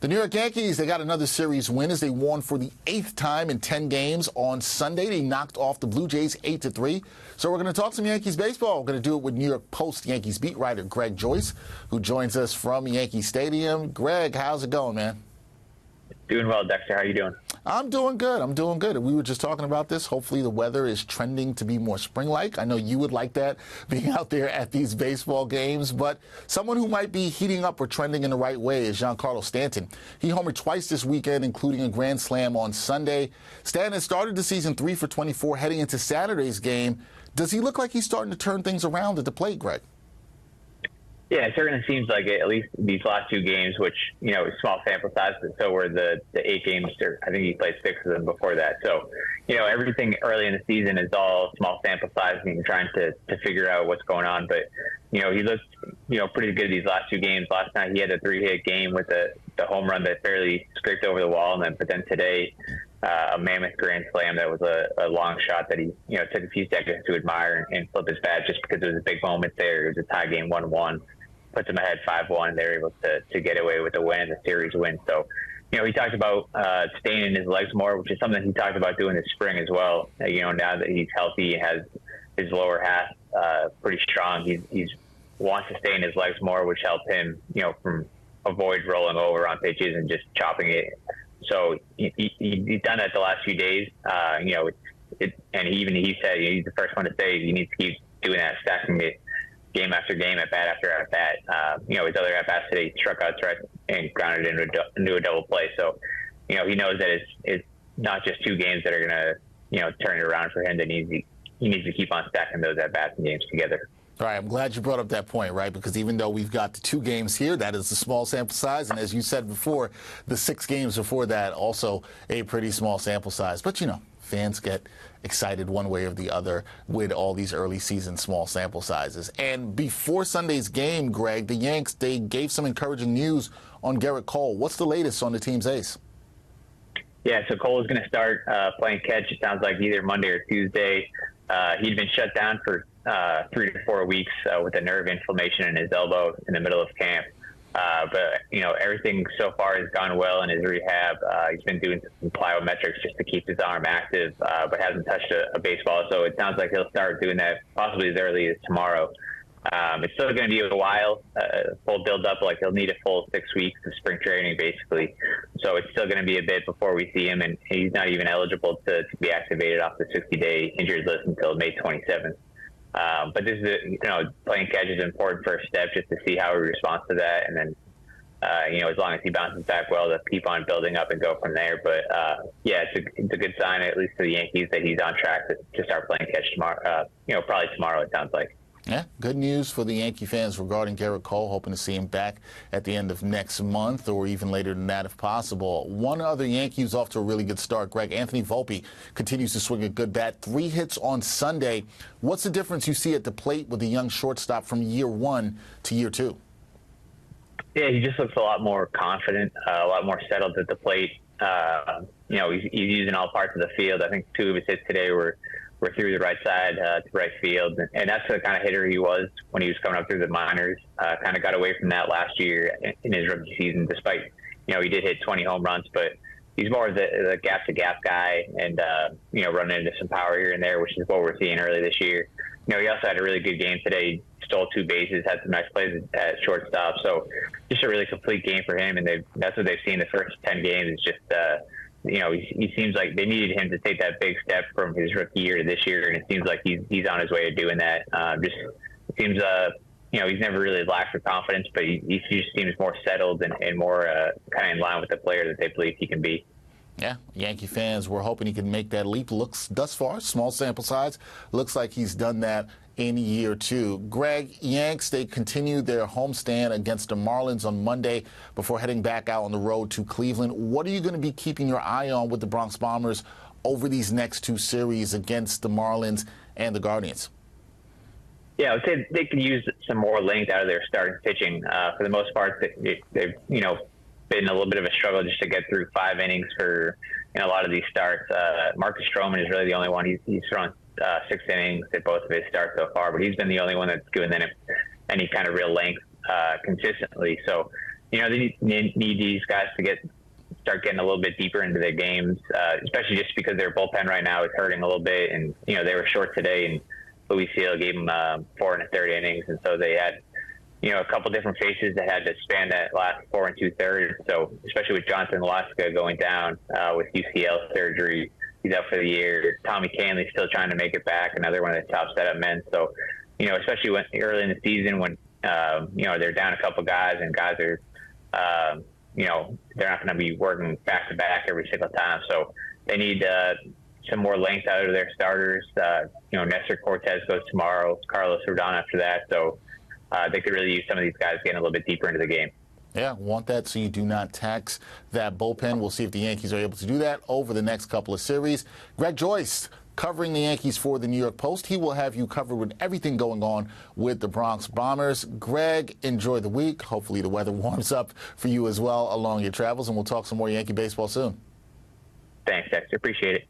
The New York Yankees, they got another series win as they won for the 8th time in 10 games on Sunday. They knocked off the Blue Jays 8-3. So we're going to talk some Yankees baseball. We're going to do it with New York Post Yankees beat writer Greg Joyce, who joins us from Yankee Stadium. Greg, how's it going, man? Doing well, Dexter. How you doing? I'm doing good. I'm doing good. We were just talking about this. Hopefully the weather is trending to be more spring-like. I know you would like that, being out there at these baseball games. But someone who might be heating up or trending in the right way is Giancarlo Stanton. He homered twice this weekend, including a grand slam on Sunday. Stanton started the season 3 for 24 heading into Saturday's game. Does he look like he's starting to turn things around at the plate, Greg? Yeah, it certainly seems like it, at least these last 2 games, which, you know, small sample size, but so were the 8 games. I think he played 6 of them before that. So, you know, everything early in the season is all small sample size and trying to figure out what's going on. But, you know, he looked, you know, pretty good these last 2 games. Last night he had a 3-hit game with the home run that barely scraped over the wall. But then today, a mammoth grand slam that was a long shot that he, you know, took a few seconds to admire and flip his bat just because it was a big moment there. It was a tie game 1-1. Puts them ahead 5-1, and they're able to get away with the win and the series win. So, you know, he talked about staying in his legs more, which is something he talked about doing this spring as well. You know, now that he's healthy and has his lower half pretty strong, he's wants to stay in his legs more, which helped him, you know, from avoid rolling over on pitches and just chopping it. So he's done that the last few days. You know, and he said, you know, he's the first one to say he needs to keep doing that, stacking it game after game, at bat after at bat. You know, his other at bats today, he struck out right and grounded into a double play. So, you know, he knows that it's not just 2 games that are going to, you know, turn it around for him. That he needs to keep on stacking those at bats and games together. All right, I'm glad you brought up that point, right? Because even though we've got the 2 games here, that is a small sample size. And as you said before, the 6 games before that, also a pretty small sample size. But, you know, fans get excited one way or the other with all these early season small sample sizes. And before Sunday's game, Greg, the Yanks, they gave some encouraging news on Garrick Cole. What's the latest on the team's ace? Yeah, so Cole is going to start playing catch, it sounds like, either Monday or Tuesday. He'd been shut down for 3 to 4 weeks with a nerve inflammation in his elbow in the middle of camp. But, you know, everything so far has gone well in his rehab. He's been doing some plyometrics just to keep his arm active, but hasn't touched a baseball. So it sounds like he'll start doing that possibly as early as tomorrow. It's still going to be a while, full build-up. Like, he'll need a full 6 weeks of spring training, basically. So it's still going to be a bit before we see him, and he's not even eligible to be activated off the 60-day injured list until May 27th. But this is, you know, playing catch is an important first step just to see how he responds to that. And then, you know, as long as he bounces back well, to keep on building up and go from there. But, yeah, it's a good sign, at least to the Yankees, that he's on track to start playing catch tomorrow. You know, probably tomorrow, it sounds like. Yeah, good news for the Yankee fans regarding Garrick Cole, hoping to see him back at the end of next month or even later than that if possible. One other Yankee who's off to a really good start, Greg, Anthony Volpe, continues to swing a good bat. 3 hits on Sunday. What's the difference you see at the plate with the young shortstop from year 1 to year 2? Yeah, he just looks a lot more confident, a lot more settled at the plate. You know, he's using all parts of the field. I think 2 of his hits today were through the right side to right field. And that's the kind of hitter he was when he was coming up through the minors. Kind of got away from that last year in his rookie season, despite, you know, he did hit 20 home runs, but he's more the gap-to-gap guy and, you know, running into some power here and there, which is what we're seeing early this year. You know, he also had a really good game today. He stole 2 bases, had some nice plays at shortstop. So just a really complete game for him. And that's what they've seen the first 10 games is just, you know, he seems like they needed him to take that big step from his rookie year to this year, and it seems like he's on his way to doing that. Just it seems, you know, he's never really lacked for confidence, but he just seems more settled and more kind of in line with the player that they believe he can be. Yeah, Yankee fans were hoping he could make that leap. Looks, thus far, small sample size, looks like he's done that in year 2. Greg, Yanks, they continued their homestand against the Marlins on Monday before heading back out on the road to Cleveland. What are you going to be keeping your eye on with the Bronx Bombers over these next 2 series against the Marlins and the Guardians? Yeah, I would say they could use some more length out of their starting pitching. For the most part, they've, you know, been a little bit of a struggle just to get through 5 innings for, you know, a lot of these starts. Marcus Stroman is really the only one. He's thrown 6 innings at both of his starts so far, but he's been the only one that's given them any kind of real length consistently. So they need these guys to start getting a little bit deeper into their games, especially just because their bullpen right now is hurting a little bit. And, they were short today, and Luis Seal gave them 4 1/3 innings. And so they had, a couple different faces that had to span that last 4 2/3. So especially with Jonathan Alaska going down with UCL surgery, he's out for the year. Tommy Canley's still trying to make it back, another one of the top setup men. So, especially early in the season when, they're down a couple guys and guys are, they're not going to be working back to back every single time. So they need some more length out of their starters. Nestor Cortez goes tomorrow, Carlos Rodon after that. So they could really use some of these guys getting a little bit deeper into the game. Yeah, want that so you do not tax that bullpen. We'll see if the Yankees are able to do that over the next couple of series. Greg Joyce covering the Yankees for the New York Post. He will have you covered with everything going on with the Bronx Bombers. Greg, enjoy the week. Hopefully the weather warms up for you as well along your travels, and we'll talk some more Yankee baseball soon. Thanks, Dexter. Appreciate it.